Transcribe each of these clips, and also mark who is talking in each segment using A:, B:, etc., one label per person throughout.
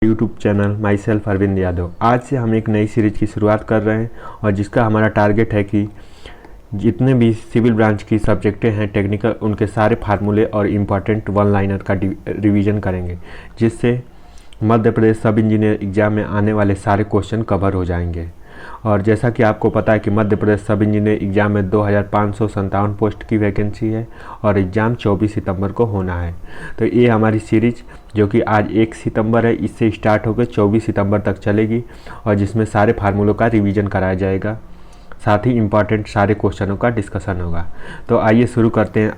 A: YouTube channel myself Arvind Yadav. आज से हम एक नई सीरीज की शुरुआत कर रहे हैं और जिसका हमारा टारगेट है कि जितने भी सिविल ब्रांच की सब्जेक्टें हैं टेक्निकल, उनके सारे फार्मूले और इम्पॉर्टेंट वन लाइनर का रिवीजन करेंगे, जिससे मध्य प्रदेश सब इंजीनियर एग्ज़ाम में आने वाले सारे क्वेश्चन कवर हो जाएंगे। और जैसा कि आपको पता है कि मध्य प्रदेश सब इंजीनियर एग्ज़ाम में 2557 पोस्ट की वैकेंसी है और एग्ज़ाम 24 सितंबर को होना है। तो ये हमारी सीरीज जो कि आज 1 सितंबर है, इससे स्टार्ट होकर 24 सितंबर तक चलेगी और जिसमें सारे फार्मूलों का रिवीजन कराया जाएगा, साथ ही इम्पॉर्टेंट सारे क्वेश्चनों का डिस्कशन होगा। तो आइए शुरू करते हैं।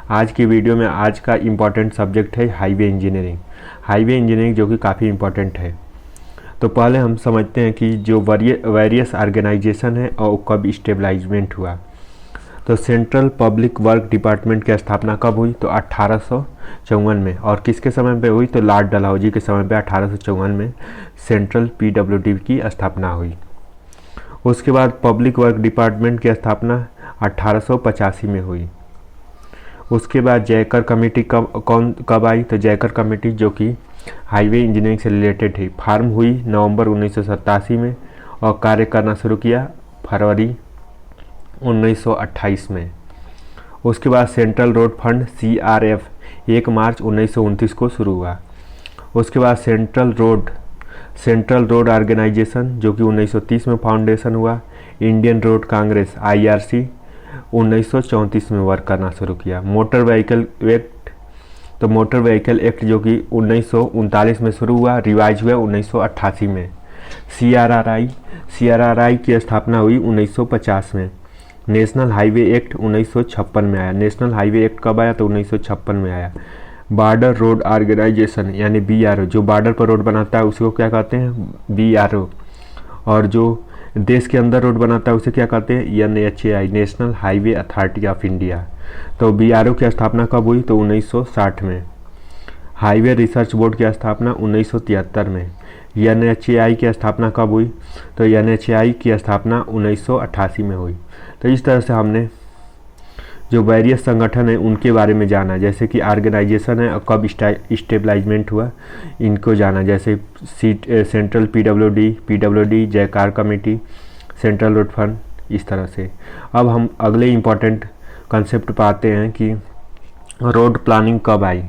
A: आज की वीडियो में आज का इम्पॉर्टेंट सब्जेक्ट है हाईवे इंजीनियरिंग, जो कि काफ़ी इम्पॉर्टेंट है। तो पहले हम समझते हैं कि जो वेरियस ऑर्गेनाइजेशन है और कब स्टेबलाइजमेंट हुआ। तो सेंट्रल पब्लिक वर्क डिपार्टमेंट की स्थापना कब हुई? तो 1854 में। और किसके समय पे हुई? तो लॉर्ड डलहौजी के समय पे 1854 में सेंट्रल पीडब्ल्यूडी की स्थापना हुई। उसके बाद पब्लिक वर्क डिपार्टमेंट की स्थापना 1885 में हुई। उसके बाद जयकर कमेटी कब आई? तो जयकर कमेटी जो कि हाईवे इंजीनियरिंग से रिलेटेड है, फार्म हुई नवंबर 1987 में और कार्य करना शुरू किया फरवरी 1928 में। उसके बाद सेंट्रल रोड फंड CRF 1 मार्च 1929 को शुरू हुआ। उसके बाद सेंट्रल रोड ऑर्गेनाइजेशन जो कि 1930 में फाउंडेशन हुआ। इंडियन रोड कांग्रेस IRC 1934 में वर्क करना शुरू किया। मोटर व्हीकल एक्ट जो कि 1939 में शुरू हुआ, रिवाइज हुआ 1988 में। CRRI की स्थापना हुई 1950 में। नेशनल हाईवे एक्ट 1956 में आया। नेशनल हाईवे एक्ट कब आया? तो 1956 में आया। बॉर्डर रोड ऑर्गेनाइजेशन यानी BRO, जो बॉर्डर पर रोड बनाता है उसको क्या कहते हैं? BRO। और जो देश के अंदर रोड बनाता है उसे क्या कहते हैं? NHAI, national highway authority of India. तो BRO की स्थापना कब हुई? तो 1960 में। हाईवे रिसर्च बोर्ड की स्थापना 1973 में। NHAI की स्थापना कब हुई? तो NHAI की स्थापना 1988 में हुई। तो इस तरह से हमने जो वेरियस संगठन है उनके बारे में जाना, जैसे कि ऑर्गेनाइजेशन है और कब स्टेबलाइजमेंट हुआ इनको जाना, जैसे सेंट्रल PWD, जयकार कमेटी, सेंट्रल रोड फंड, इस तरह से। अब हम अगले इम्पॉर्टेंट कंसेप्ट पाते हैं कि रोड प्लानिंग कब आई।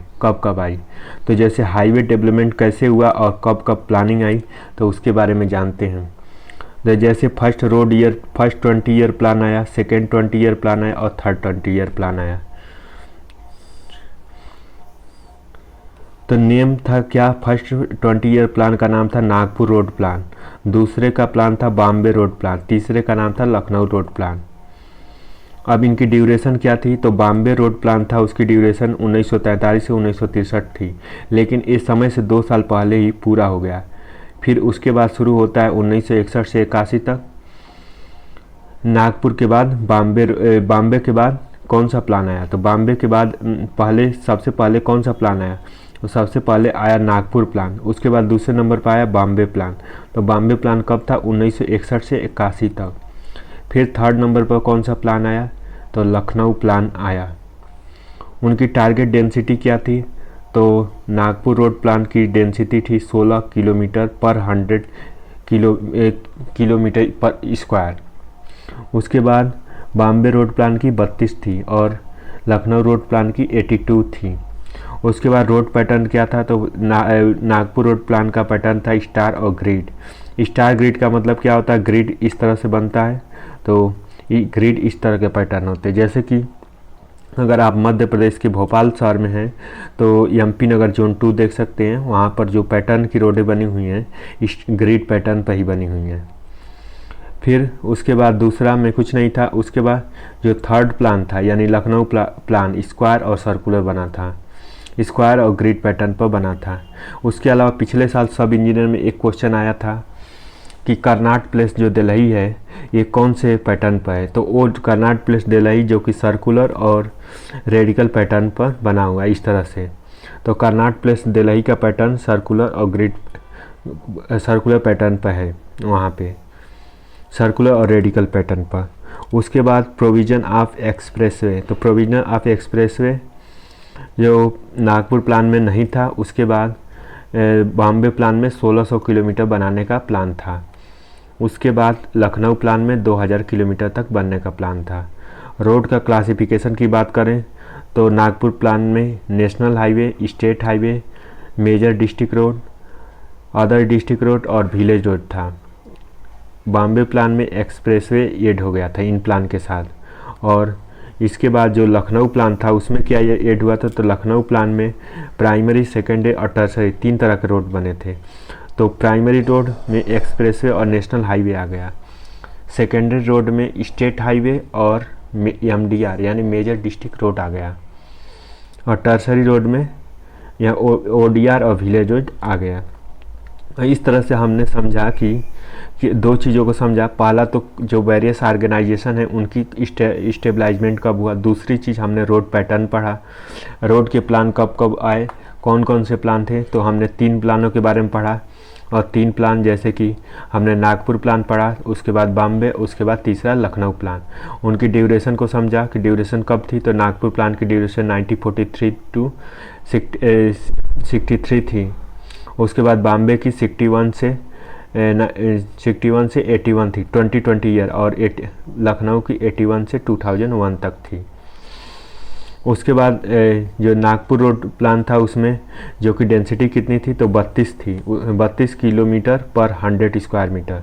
A: तो जैसे हाईवे डेवलपमेंट कैसे हुआ और कब प्लानिंग आई, तो उसके बारे में जानते हैं। तो जैसे फर्स्ट 20 ईयर प्लान आया, सेकेंड 20 ईयर प्लान आया और थर्ड 20 ईयर प्लान आया। तो नेम था क्या? फर्स्ट 20 ईयर प्लान का नाम था नागपुर रोड प्लान, दूसरे का प्लान था बॉम्बे रोड प्लान, तीसरे का नाम था लखनऊ रोड प्लान। अब इनकी ड्यूरेशन क्या थी? तो बॉम्बे रोड प्लान था, उसकी ड्यूरेशन 1943 से 1963 थी, लेकिन इस समय से 2 साल पहले ही पूरा हो गया। फिर उसके बाद शुरू होता है 1961 से 81 तक। नागपुर के बाद बॉम्बे के बाद कौन सा प्लान आया? तो बॉम्बे के बाद सबसे पहले कौन सा प्लान आया? तो सबसे पहले आया नागपुर प्लान। उसके बाद दूसरे नंबर पर आया बॉम्बे प्लान। तो बॉम्बे प्लान कब था? 1961 से 81 तक। फिर थर्ड नंबर पर कौन सा प्लान आया? तो लखनऊ प्लान आया। उनकी टारगेट डेंसिटी क्या थी? तो नागपुर रोड प्लान की डेंसिटी थी 16 किलोमीटर पर 100 किलोमीटर पर स्क्वायर। उसके बाद बॉम्बे रोड प्लान की 32 थी और लखनऊ रोड प्लान की 82 थी। उसके बाद रोड पैटर्न क्या था? तो नागपुर रोड प्लान का पैटर्न था स्टार और ग्रिड। स्टार ग्रिड का मतलब क्या होता है? ग्रिड इस तरह से बनता है, तो ग्रिड इस तरह के पैटर्न होते हैं। जैसे कि अगर आप मध्य प्रदेश के भोपाल शहर में हैं तो MP नगर जोन 2 देख सकते हैं, वहाँ पर जो पैटर्न की रोडें बनी हुई हैं इस ग्रिड पैटर्न पर ही बनी हुई हैं। फिर उसके बाद दूसरा में कुछ नहीं था। उसके बाद जो थर्ड प्लान था यानी लखनऊ प्लान स्क्वायर और सर्कुलर बना था, स्क्वायर और ग्रिड पैटर्न पर बना था। उसके अलावा पिछले साल सब इंजीनियर में एक क्वेश्चन आया था कि कर्नाट प्लेस जो दिल्ली है ये कौन से पैटर्न पर है? तो वो कर्नाट प्लेस दिल्ली जो कि सर्कुलर और रेडिकल पैटर्न पर बना हुआ है इस तरह से। तो कर्नाट प्लेस दिल्ली का पैटर्न सर्कुलर और सर्कुलर पैटर्न पर है, वहाँ पे सर्कुलर और रेडिकल पैटर्न पर। उसके बाद प्रोविज़न ऑफ एक्सप्रेसवे। तो प्रोविज़न ऑफ एक्सप्रेसवे जो नागपुर प्लान में नहीं था। उसके बाद बॉम्बे प्लान में 1600 किलोमीटर बनाने का प्लान था। उसके बाद लखनऊ प्लान में 2000 किलोमीटर तक बनने का प्लान था। रोड का क्लासिफिकेशन की बात करें तो नागपुर प्लान में national highway, state highway, major district road, other district road और विलेज रोड था। बॉम्बे प्लान में एक्सप्रेसवे ऐड हो गया था इन प्लान के साथ। और इसके बाद जो लखनऊ प्लान था उसमें क्या ये ऐड हुआ था, तो लखनऊ प्लान में प्राइमरी, सेकेंडरी और टर्सरी 3 तरह के रोड बने थे। तो प्राइमरी रोड में एक्सप्रेसवे और नेशनल हाईवे आ गया। सेकेंडरी रोड में स्टेट हाईवे और MDR यानी मेजर डिस्ट्रिक्ट रोड आ गया। और टर्सरी रोड में या ODR और विलेज रोड आ गया। इस तरह से हमने समझा कि 2 चीज़ों को समझा। पहला तो जो वेरियस ऑर्गेनाइजेशन है उनकी स्टेबलाइजमेंट कब हुआ। दूसरी चीज़ हमने रोड पैटर्न पढ़ा, रोड के प्लान कब कब आए, कौन कौन से प्लान थे। तो हमने 3 प्लानों के बारे में पढ़ा। और 3 प्लान जैसे कि हमने नागपुर प्लान पढ़ा, उसके बाद बॉम्बे, उसके बाद तीसरा लखनऊ प्लान। उनकी ड्यूरेशन को समझा कि ड्यूरेशन कब थी। तो नागपुर प्लान की ड्यूरेशन 1943 टू 63 थी। उसके बाद बॉम्बे की 61 से 81 थी, 20 ईयर। और लखनऊ की 81 से 2001 तक थी। उसके बाद जो नागपुर रोड प्लान था उसमें जो कि डेंसिटी कितनी थी, तो 32 थी, 32 किलोमीटर पर 100 square metre.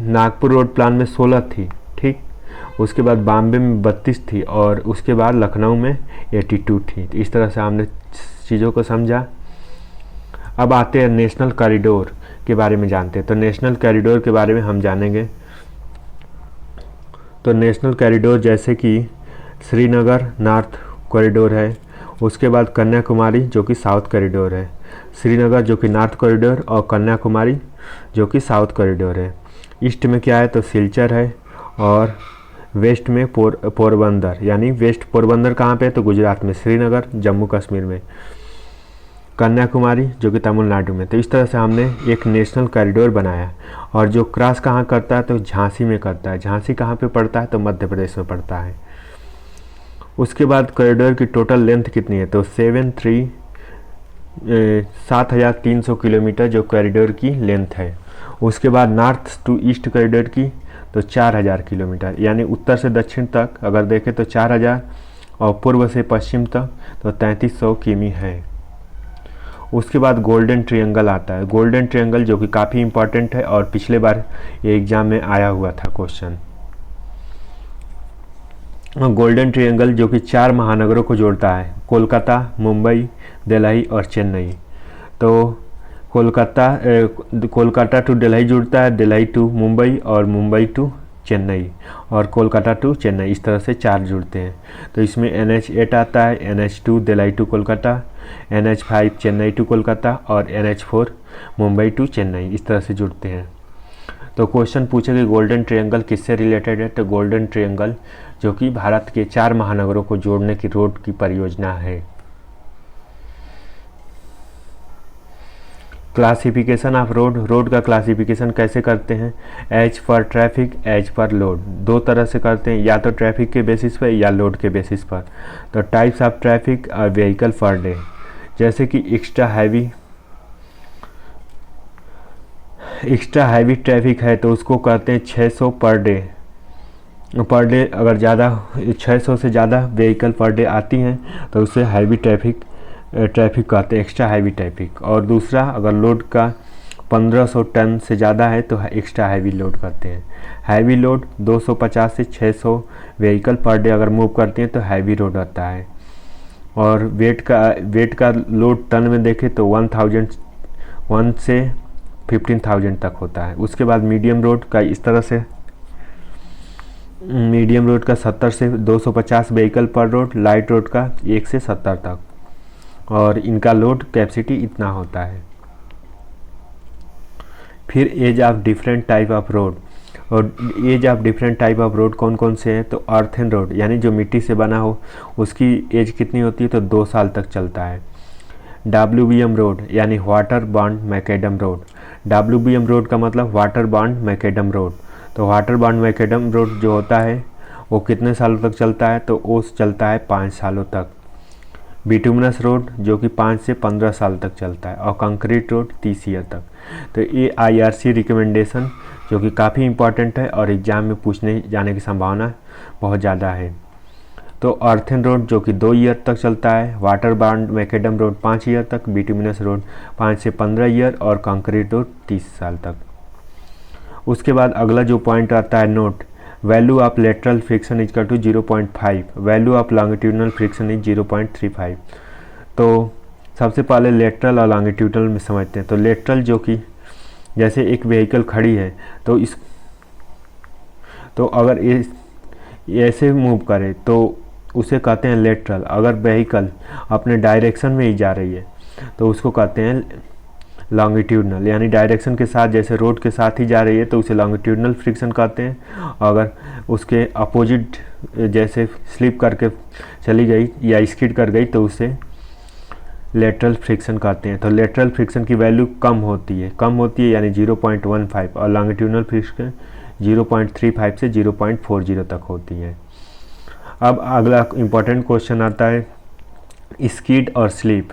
A: Nagpur road plan में 16 थी, ठीक। उसके बाद बॉम्बे में 32 थी और उसके बाद लखनऊ में 82 थी। इस तरह से हमने चीज़ों को समझा। अब आते हैं नेशनल कॉरिडोर के बारे में जानते हैं। तो नेशनल कॉरिडोर के बारे में हम जानेंगे। तो नेशनल कॉरिडोर जैसे कि श्रीनगर नॉर्थ कॉरिडोर है, उसके बाद कन्याकुमारी जो कि साउथ कॉरिडोर है। श्रीनगर जो कि नॉर्थ कॉरिडोर और कन्याकुमारी जो कि साउथ कॉरिडोर है। ईस्ट में क्या है, तो सिलचर है। और वेस्ट में पोरबंदर, यानी वेस्ट पोरबंदर कहाँ पे है, तो गुजरात में, श्रीनगर जम्मू कश्मीर में, कन्याकुमारी जो कि तमिलनाडु में। तो इस तरह से हमने एक नेशनल कॉरिडोर बनाया। और जो क्रॉस कहाँ करता है, तो झांसी में करता है। झांसी कहाँ पे पड़ता है, तो मध्य प्रदेश में पड़ता है। उसके बाद कॉरिडोर की टोटल लेंथ कितनी है, तो 7300 किलोमीटर जो कॉरिडोर की लेंथ है। उसके बाद नॉर्थ टू ईस्ट कॉरिडोर की तो 4000 किलोमीटर, यानी उत्तर से दक्षिण तक अगर देखें तो 4000 और पूर्व से पश्चिम तक तो 3300 किमी है। उसके बाद गोल्डन ट्रायंगल आता है। गोल्डन ट्रायंगल जो कि काफ़ी इंपॉर्टेंट है और पिछले बार ये एग्ज़ाम में आया हुआ था क्वेश्चन। गोल्डन ट्रायंगल जो कि 4 महानगरों को जोड़ता है, कोलकाता, मुंबई, दिल्ली और चेन्नई। तो कोलकाता टू दिल्ली जुड़ता है, दिल्ली टू मुंबई और मुंबई टू चेन्नई और कोलकाता टू चेन्नई। इस तरह से 4 जुड़ते हैं। तो इसमें NH8 आता है, NH2 Delhi to Kolkata, NH5 Chennai to Kolkata और NH4 मुंबई टू चेन्नई। इस तरह से जुड़ते हैं। तो क्वेश्चन पूछे कि गोल्डन ट्रायंगल किससे रिलेटेड है, तो गोल्डन ट्रायंगल जो कि भारत के 4 महानगरों को जोड़ने की रोड की परियोजना है। क्लासिफिकेशन ऑफ रोड, रोड का क्लासिफिकेशन कैसे करते हैं, as per traffic, as per load. 2 तरह से करते हैं, या तो ट्रैफिक के बेसिस पर या लोड के बेसिस पर। तो टाइप्स ऑफ ट्रैफिक और व्हीकल पर डे, जैसे कि एक्स्ट्रा हैवी ट्रैफिक है तो उसको कहते हैं 600 पर डे। अगर ज़्यादा 600 से ज़्यादा व्हीकल पर डे आती हैं तो उसे हैवी ट्रैफिक कहते हैं, एक्स्ट्रा हैवी ट्रैफिक। और दूसरा, अगर लोड का 1500 टन से ज़्यादा है तो एक्स्ट्रा हैवी लोड करते हैं। हैवी लोड 250 से 600 व्हीकल पर डे अगर मूव करते हैं तो हैवी लोड आता है। और वेट का लोड टन में देखें तो 1000 से 15,000 तक होता है। उसके बाद मीडियम रोड का इस तरह से, मीडियम रोड का 70 से 250 व्हीकल पर रोड, लाइट रोड का 1 से 70 तक, और इनका लोड कैपेसिटी इतना होता है। फिर edge of different type of road, और edge of different type of road कौन कौन से हैं, तो अर्थन रोड यानी जो मिट्टी से बना हो उसकी एज कितनी होती है, तो 2 साल तक चलता है। WBM रोड यानी water bond macadam road. WBM road का मतलब वाटर बॉन्ड मैकेडम रोड। तो वाटर बॉन्ड मैकेडम रोड जो होता है वो कितने सालों तक चलता है, तो वो चलता है 5 सालों तक। बिटुमिनस रोड जो कि 5 से 15 साल तक चलता है और कंक्रीट रोड 30 ईयर तक। तो ये IRC रिकमेंडेशन जो कि काफ़ी इंपॉर्टेंट है और एग्ज़ाम में पूछने जाने की संभावना बहुत ज़्यादा है। तो अर्थन रोड जो कि 2 ईयर तक चलता है, water bound macadam road 5 year तक, बिटुमिनस रोड 5 से 15 ईयर और कंक्रीट रोड 30 साल तक। उसके बाद अगला जो पॉइंट आता है note, value of lateral friction is equal to 0.5, value of longitudinal friction is 0.35। तो सबसे पहले लेटरल और लॉन्गिट्यूडनल में समझते हैं। तो लेटरल जो कि जैसे एक व्हीकल खड़ी है तो अगर ऐसे मूव करे तो उसे कहते हैं लेटरल। अगर व्हीकल अपने डायरेक्शन में ही जा रही है तो उसको कहते हैं लॉन्गिट्यूडनल, यानी डायरेक्शन के साथ, जैसे रोड के साथ ही जा रही है तो उसे लॉन्गिट्यूडनल फ्रिक्शन कहते हैं। अगर उसके अपोजिट जैसे स्लिप करके चली गई या स्किड कर गई तो उसे लेटरल फ्रिक्शन कहते हैं। तो लेटरल फ्रिक्शन की वैल्यू कम होती है यानी 0.15 और लॉन्गिट्यूडनल फ्रिक्शन 0.35 से 0.40 तक होती है। अब अगला इम्पॉर्टेंट क्वेश्चन आता है स्किड और स्लिप।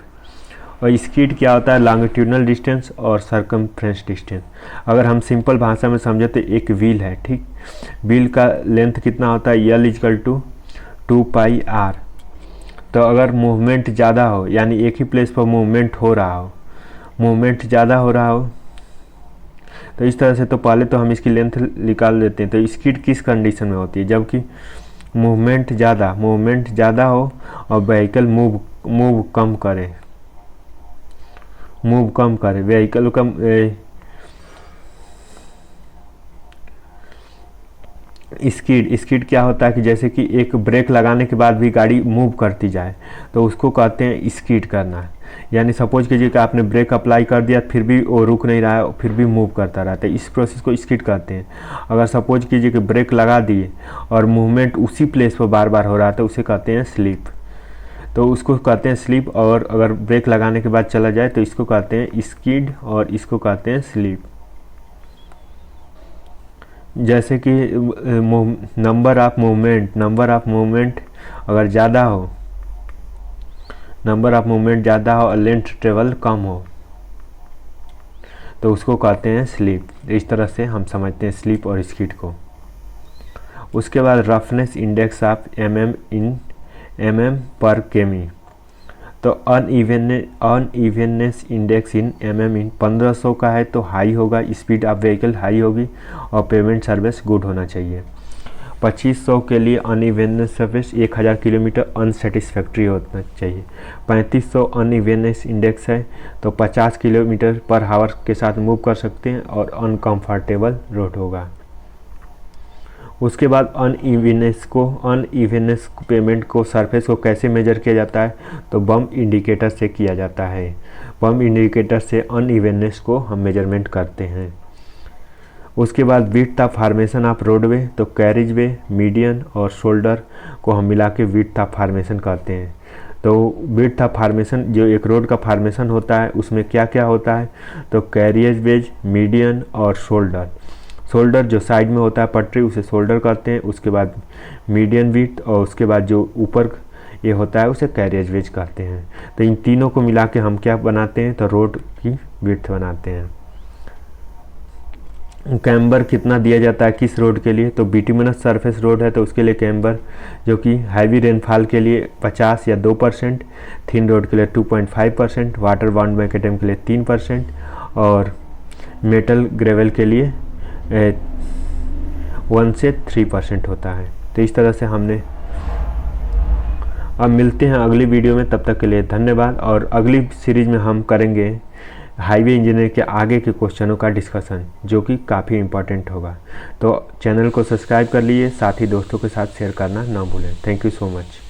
A: और स्किड क्या होता है? लॉन्गिट्यूडनल डिस्टेंस और सरकमफ्रेंस डिस्टेंस। अगर हम सिंपल भाषा में समझे तो एक व्हील है, ठीक। व्हील का लेंथ कितना होता है? L = 2πr। तो अगर मूवमेंट ज़्यादा हो, यानी एक ही प्लेस पर मूवमेंट ज़्यादा हो रहा हो तो इस तरह से, तो पहले तो हम इसकी लेंथ निकाल लेते हैं। तो स्किड किस कंडीशन में होती है? जबकि मूवमेंट ज़्यादा हो और व्हीकल मूव कम करे, व्हीकल कम। स्किड क्या होता है कि जैसे कि एक ब्रेक लगाने के बाद भी गाड़ी मूव करती जाए तो उसको कहते हैं स्किड करना। यानी सपोज कीजिए कि आपने ब्रेक अप्लाई कर दिया फिर भी वो रुक नहीं रहा है, फिर भी मूव करता रहता है, इस प्रोसेस को स्किड कहते हैं। अगर सपोज कीजिए कि ब्रेक लगा दिए और मूवमेंट उसी प्लेस पर बार बार हो रहा है तो उसे कहते हैं स्लिप। तो उसको कहते हैं स्लिप। और अगर ब्रेक लगाने के बाद चला जाए तो इसको कहते हैं स्किड और इसको कहते हैं स्लिप। जैसे कि नंबर ऑफ मूवमेंट अगर ज़्यादा हो, और लेंथ ट्रेवल कम हो तो उसको कहते हैं स्लिप। इस तरह से हम समझते हैं स्लिप और स्किड को। उसके बाद रफनेस इंडेक्स ऑफ mm पर केमी। तो अनइवननेस इंडेक्स इन mm 1500 का है तो हाई होगा, स्पीड ऑफ व्हीकल हाई होगी और पेमेंट सर्विस गुड होना चाहिए। 2500 के लिए अनइवननेस सर्विस 1000 किलोमीटर अनसेटिस्फैक्ट्री होना चाहिए। 3500 अनइवननेस इंडेक्स है तो 50 किलोमीटर पर हावर के साथ मूव कर सकते हैं और अनकंफर्टेबल रोड होगा। उसके बाद अनइवननेस पेमेंट को, सरफेस को कैसे मेजर किया जाता है? तो बम इंडिकेटर से किया जाता है। बम इंडिकेटर से अनइवननेस को हम मेजरमेंट करते हैं। उसके बाद width of formation of roadway. तो कैरिज वे, मीडियन और शोल्डर को हम मिला के विड्थ ऑफ फॉर्मेशन कहते हैं। तो विड्थ ऑफ फॉर्मेशन, जो एक रोड का फॉर्मेशन होता है उसमें क्या क्या होता है? तो कैरियज वेज, मीडियन और शोल्डर। शोल्डर जो साइड में होता है पटरी उसे शोल्डर कहते हैं। उसके बाद मीडियन विड्थ और उसके बाद जो ऊपर ये होता है उसे कैरियज वेज कहते हैं। तो इन तीनों को मिला के हम क्या बनाते हैं? तो रोड की विड्थ बनाते हैं। कैम्बर कितना दिया जाता है किस रोड के लिए? तो बिटुमिनस सरफेस रोड है तो उसके लिए कैम्बर जो कि हैवी रेनफॉल के लिए 50 या 2%, थिन रोड के लिए 2.5%, वाटर बाउंड मैकेडम के लिए 3% और मेटल ग्रेवल के लिए 1 से 3% होता है। तो इस तरह से हमने, अब मिलते हैं अगली वीडियो में, तब तक के लिए धन्यवाद। और अगली सीरीज में हम करेंगे हाईवे इंजीनियर के आगे के क्वेश्चनों का डिस्कशन जो कि काफ़ी इम्पोर्टेंट होगा। तो चैनल को सब्सक्राइब कर लीजिए, साथ ही दोस्तों के साथ शेयर करना ना भूलें। Thank you so much.